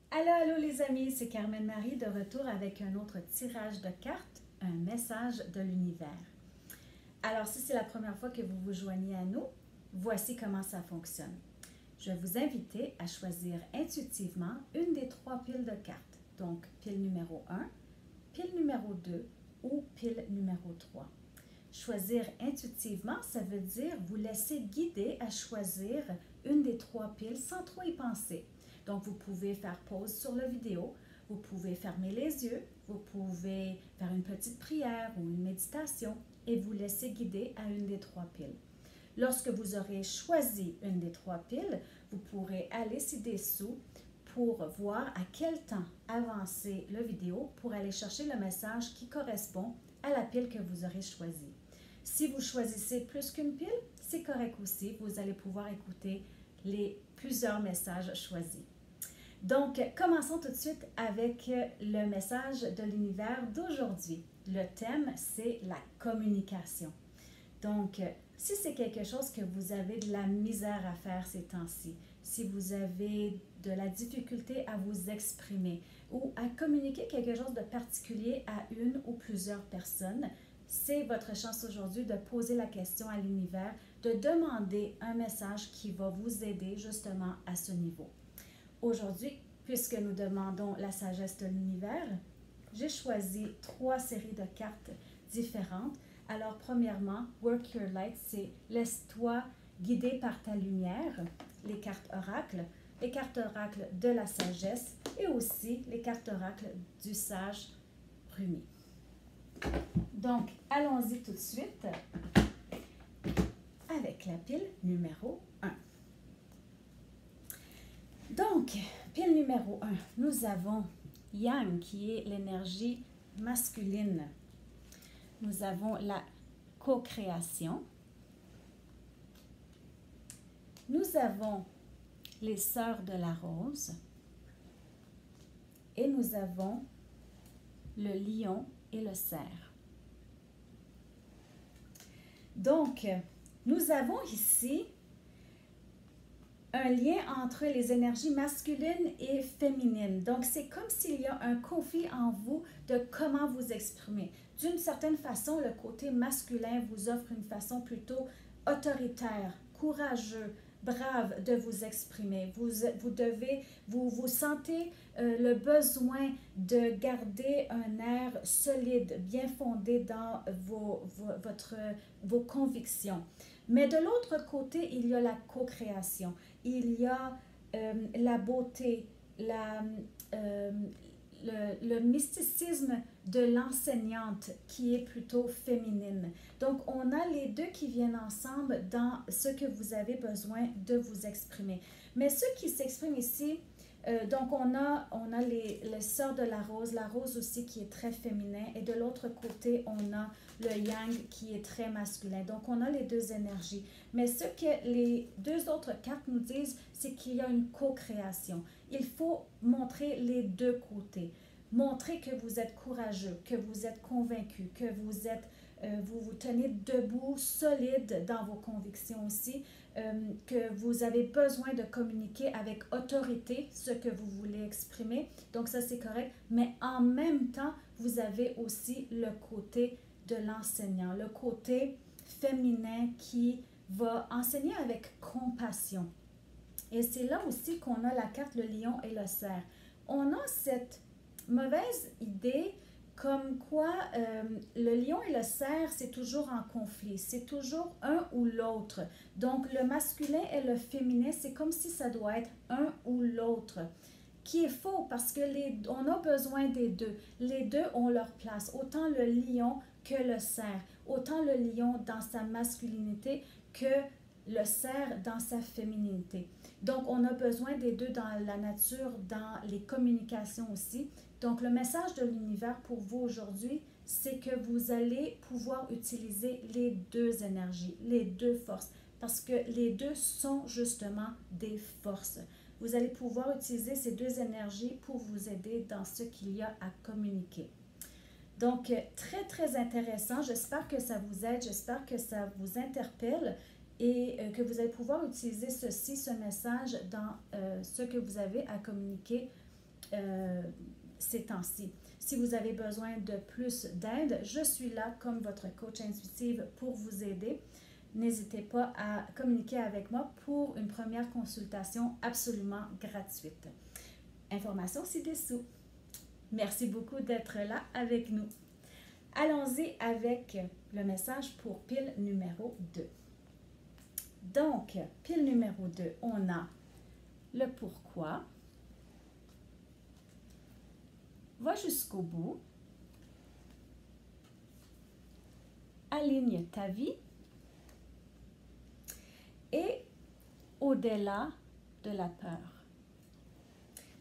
Allô, allô les amis, c'est Carmen Marie de retour avec un autre tirage de cartes, un message de l'univers. Alors, si c'est la première fois que vous vous joignez à nous, voici comment ça fonctionne. Je vais vous inviter à choisir intuitivement une des trois piles de cartes, donc pile numéro 1, pile numéro 2 ou pile numéro 3. Choisir intuitivement, ça veut dire vous laisser guider à choisir une des trois piles sans trop y penser. Donc, vous pouvez faire pause sur la vidéo, vous pouvez fermer les yeux, vous pouvez faire une petite prière ou une méditation et vous laisser guider à une des trois piles. Lorsque vous aurez choisi une des trois piles, vous pourrez aller ci-dessous pour voir à quel temps avancer la vidéo pour aller chercher le message qui correspond à la pile que vous aurez choisie. Si vous choisissez plus qu'une pile, c'est correct aussi. Vous allez pouvoir écouter les plusieurs messages choisis. Donc, commençons tout de suite avec le message de l'univers d'aujourd'hui. Le thème, c'est la communication. Donc, si c'est quelque chose que vous avez de la misère à faire ces temps-ci, si vous avez de la difficulté à vous exprimer ou à communiquer quelque chose de particulier à une ou plusieurs personnes, c'est votre chance aujourd'hui de poser la question à l'univers, de demander un message qui va vous aider justement à ce niveau. Aujourd'hui, puisque nous demandons la sagesse de l'univers, j'ai choisi trois séries de cartes différentes. Alors, premièrement, Work Your Light, c'est laisse-toi guider par ta lumière, les cartes oracles de la sagesse et aussi les cartes oracles du sage Rumi. Donc, allons-y tout de suite avec la pile numéro 1. Donc, pile numéro 1, nous avons Yang qui est l'énergie masculine. Nous avons la co-création. Nous avons les sœurs de la rose. Et nous avons le lion et le cerf. Donc, nous avons ici un lien entre les énergies masculines et féminines. Donc, c'est comme s'il y a un conflit en vous de comment vous exprimer. D'une certaine façon, le côté masculin vous offre une façon plutôt autoritaire, courageux, brave de vous exprimer. Vous sentez le besoin de garder un air solide, bien fondé dans vos convictions. Mais de l'autre côté, il y a la co-création. Il y a la beauté, le mysticisme de l'enseignante qui est plutôt féminine. Donc, on a les deux qui viennent ensemble dans ce que vous avez besoin de vous exprimer. Mais ce qui s'exprime ici, donc on a les sœurs de la rose aussi qui est très féminin et de l'autre côté, on a le yang qui est très masculin. Donc, on a les deux énergies. Mais ce que les deux autres cartes nous disent, c'est qu'il y a une co-création. Il faut montrer les deux côtés. Montrer que vous êtes courageux, que vous êtes convaincu, que vous vous tenez debout, solide dans vos convictions aussi, que vous avez besoin de communiquer avec autorité ce que vous voulez exprimer. Donc ça, c'est correct. Mais en même temps, vous avez aussi le côté de l'enseignant, le côté féminin qui va enseigner avec compassion. Et c'est là aussi qu'on a la carte le lion et le cerf. On a cette mauvaise idée comme quoi le lion et le cerf, c'est toujours en conflit, c'est toujours un ou l'autre. Donc le masculin et le féminin, c'est comme si ça doit être un ou l'autre. Qui est faux parce que on a besoin des deux. Les deux ont leur place, autant le lion que le cerf, autant le lion dans sa masculinité que le cerf dans sa féminité. Donc, on a besoin des deux dans la nature, dans les communications aussi. Donc, le message de l'univers pour vous aujourd'hui, c'est que vous allez pouvoir utiliser les deux énergies, les deux forces, parce que les deux sont justement des forces. Vous allez pouvoir utiliser ces deux énergies pour vous aider dans ce qu'il y a à communiquer. Donc, très, très intéressant. J'espère que ça vous aide, j'espère que ça vous interpelle et que vous allez pouvoir utiliser ce message dans ce que vous avez à communiquer ces temps-ci. Si vous avez besoin de plus d'aide, je suis là comme votre coach intuitive pour vous aider. N'hésitez pas à communiquer avec moi pour une première consultation absolument gratuite. Information ci-dessous. Merci beaucoup d'être là avec nous. Allons-y avec le message pour pile numéro 2. Donc, pile numéro 2, on a le pourquoi. Va jusqu'au bout. Aligne ta vie. Et au-delà de la peur.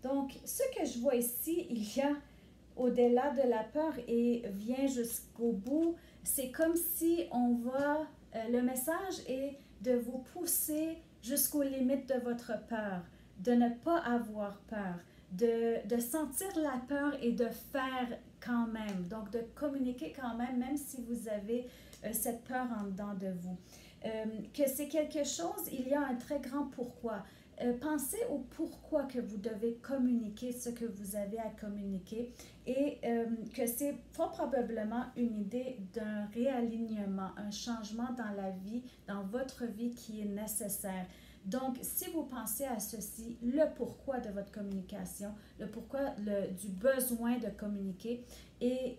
Donc, ce que je vois ici, il y a au-delà de la peur et vient jusqu'au bout. C'est comme si on va, le message est de vous pousser jusqu'aux limites de votre peur, de ne pas avoir peur, de sentir la peur et de faire quand même. Donc, de communiquer quand même, même si vous avez cette peur en dedans de vous. Que c'est quelque chose, il y a un très grand pourquoi. Pensez au pourquoi que vous devez communiquer ce que vous avez à communiquer et que c'est fort probablement une idée d'un réalignement, un changement dans la vie, dans votre vie qui est nécessaire. Donc, si vous pensez à ceci, le pourquoi de votre communication, le pourquoi du besoin de communiquer et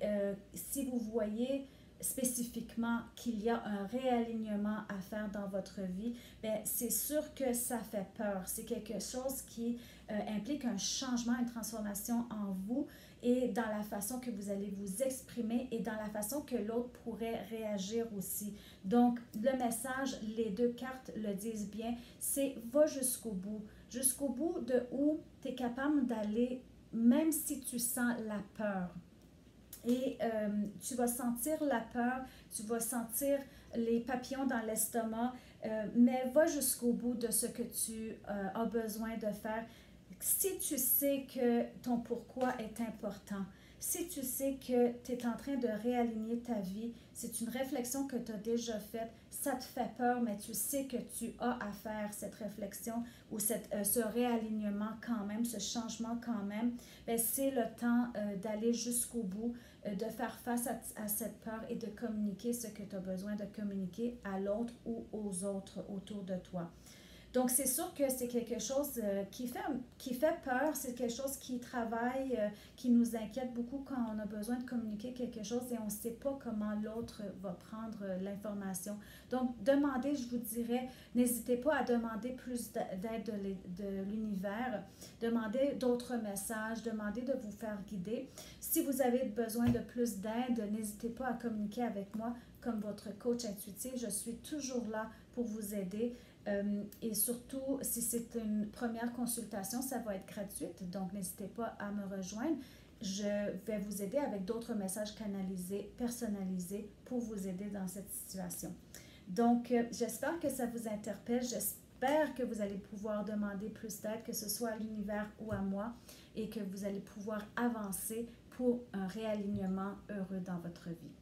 si vous voyez spécifiquement qu'il y a un réalignement à faire dans votre vie, bien, c'est sûr que ça fait peur. C'est quelque chose qui implique un changement, une transformation en vous et dans la façon que vous allez vous exprimer et dans la façon que l'autre pourrait réagir aussi. Donc, le message, les deux cartes le disent bien, c'est va jusqu'au bout de où tu es capable d'aller, même si tu sens la peur. Et tu vas sentir la peur, tu vas sentir les papillons dans l'estomac, mais va jusqu'au bout de ce que tu as besoin de faire. Si tu sais que ton pourquoi est important, si tu sais que tu es en train de réaligner ta vie, c'est une réflexion que tu as déjà faite, ça te fait peur, mais tu sais que tu as à faire cette réflexion ou ce réalignement quand même, ce changement quand même, c'est le temps d'aller jusqu'au bout, de faire face à cette peur et de communiquer ce que tu as besoin de communiquer à l'autre ou aux autres autour de toi. Donc, c'est sûr que c'est quelque chose qui fait peur, c'est quelque chose qui travaille, qui nous inquiète beaucoup quand on a besoin de communiquer quelque chose et on ne sait pas comment l'autre va prendre l'information. Donc, demandez, je vous dirais, n'hésitez pas à demander plus d'aide de l'univers, demandez d'autres messages, demandez de vous faire guider. Si vous avez besoin de plus d'aide, n'hésitez pas à communiquer avec moi comme votre coach intuitif. Je suis toujours là pour vous aider. Et surtout, si c'est une première consultation, ça va être gratuite, donc n'hésitez pas à me rejoindre. Je vais vous aider avec d'autres messages canalisés, personnalisés pour vous aider dans cette situation. Donc, j'espère que ça vous interpelle. J'espère que vous allez pouvoir demander plus d'aide, que ce soit à l'univers ou à moi, et que vous allez pouvoir avancer pour un réalignement heureux dans votre vie.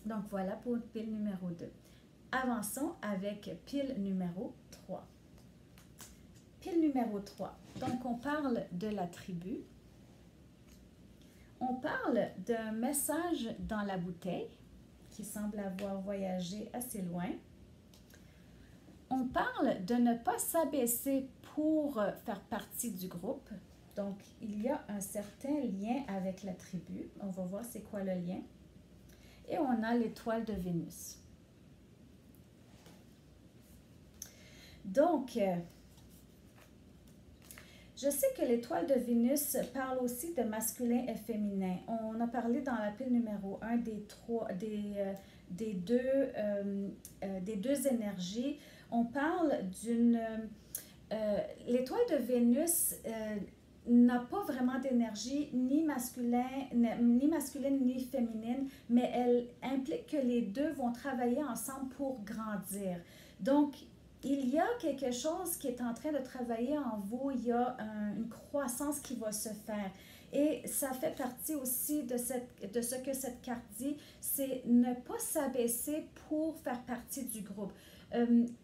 Donc, voilà pour pile numéro 2. Avançons avec pile numéro 3. Pile numéro 3. Donc, on parle de la tribu. On parle d'un message dans la bouteille qui semble avoir voyagé assez loin. On parle de ne pas s'abaisser pour faire partie du groupe. Donc, il y a un certain lien avec la tribu. On va voir c'est quoi le lien. Et on a l'étoile de Vénus. Donc, je sais que l'étoile de Vénus parle aussi de masculin et féminin. On a parlé dans la pile numéro 1 des deux énergies. On parle d'une... l'étoile de Vénus n'a pas vraiment d'énergie ni masculine ni féminine, mais elle implique que les deux vont travailler ensemble pour grandir. Donc, il y a quelque chose qui est en train de travailler en vous, il y a une croissance qui va se faire. Et ça fait partie aussi de ce que cette carte dit, c'est ne pas s'abaisser pour faire partie du groupe.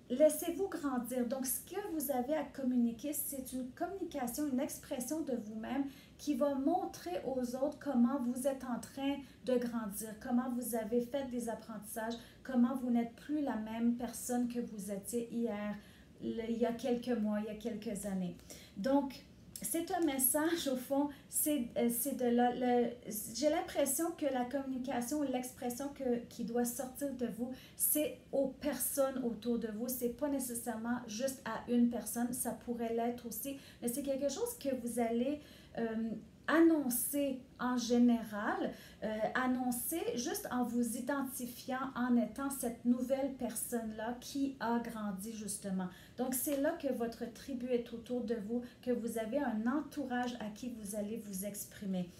laissez-vous grandir. Donc, ce que vous avez à communiquer, c'est une communication, une expression de vous-même qui va montrer aux autres comment vous êtes en train de grandir, comment vous avez fait des apprentissages, comment vous n'êtes plus la même personne que vous étiez hier, il y a quelques mois, il y a quelques années. Donc, c'est un message, au fond, j'ai l'impression que la communication, l'expression qui doit sortir de vous, c'est aux personnes autour de vous. C'est pas nécessairement juste à une personne, ça pourrait l'être aussi, mais c'est quelque chose que vous allez annoncer en général, annoncer juste en vous identifiant, en étant cette nouvelle personne-là qui a grandi justement. Donc, c'est là que votre tribu est autour de vous, que vous avez un entourage à qui vous allez vous exprimer.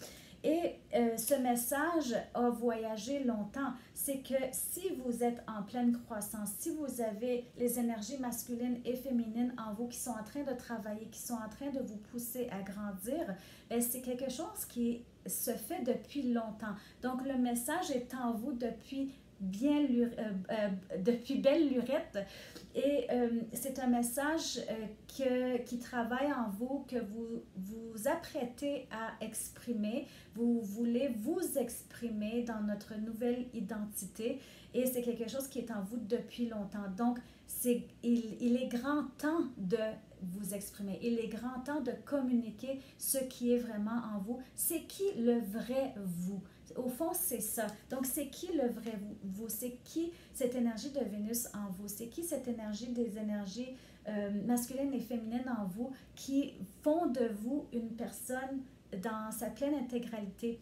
Et ce message a voyagé longtemps. C'est que si vous êtes en pleine croissance, si vous avez les énergies masculines et féminines en vous qui sont en train de travailler, qui sont en train de vous pousser à grandir, c'est quelque chose qui se fait depuis longtemps. Donc, le message est en vous depuis depuis belle lurette. Et c'est un message qui travaille en vous, que vous vous apprêtez à exprimer. Vous voulez vous exprimer dans notre nouvelle identité et c'est quelque chose qui est en vous depuis longtemps. Donc, il est grand temps de vous exprimer. Il est grand temps de communiquer ce qui est vraiment en vous. C'est qui le vrai vous? Au fond, c'est ça. Donc, c'est qui le vrai vous? C'est qui cette énergie de Vénus en vous? C'est qui cette énergie des énergies masculines et féminines en vous qui font de vous une personne dans sa pleine intégralité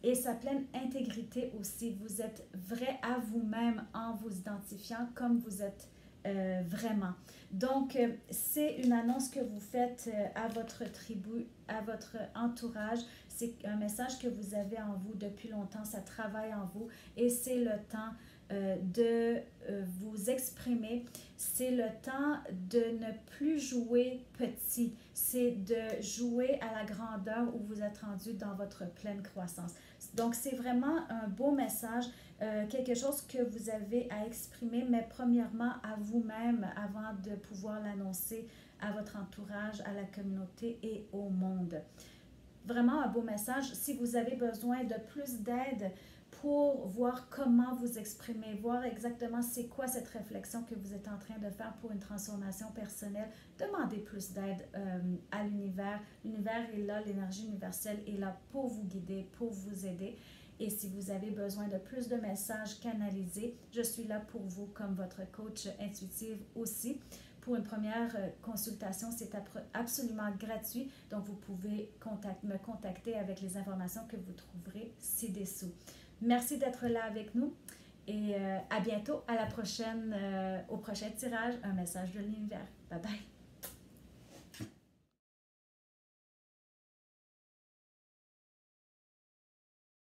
et sa pleine intégrité aussi. Vous êtes vrai à vous-même en vous identifiant comme vous êtes vraiment. Donc, c'est une annonce que vous faites à votre tribu, à votre entourage. C'est un message que vous avez en vous depuis longtemps, ça travaille en vous et c'est le temps de vous exprimer. C'est le temps de ne plus jouer petit. C'est de jouer à la grandeur où vous êtes rendu dans votre pleine croissance. Donc, c'est vraiment un beau message, quelque chose que vous avez à exprimer, mais premièrement à vous-même avant de pouvoir l'annoncer à votre entourage, à la communauté et au monde. Vraiment un beau message. Si vous avez besoin de plus d'aide pour voir comment vous exprimer, voir exactement c'est quoi cette réflexion que vous êtes en train de faire pour une transformation personnelle, demandez plus d'aide à l'univers. L'univers est là, l'énergie universelle est là pour vous guider, pour vous aider. Et si vous avez besoin de plus de messages canalisés, je suis là pour vous comme votre coach intuitive aussi. Pour une première consultation, c'est absolument gratuit, donc vous pouvez me contacter avec les informations que vous trouverez ci-dessous. Merci d'être là avec nous et à bientôt, à la prochaine, au prochain tirage, un message de l'univers. Bye bye!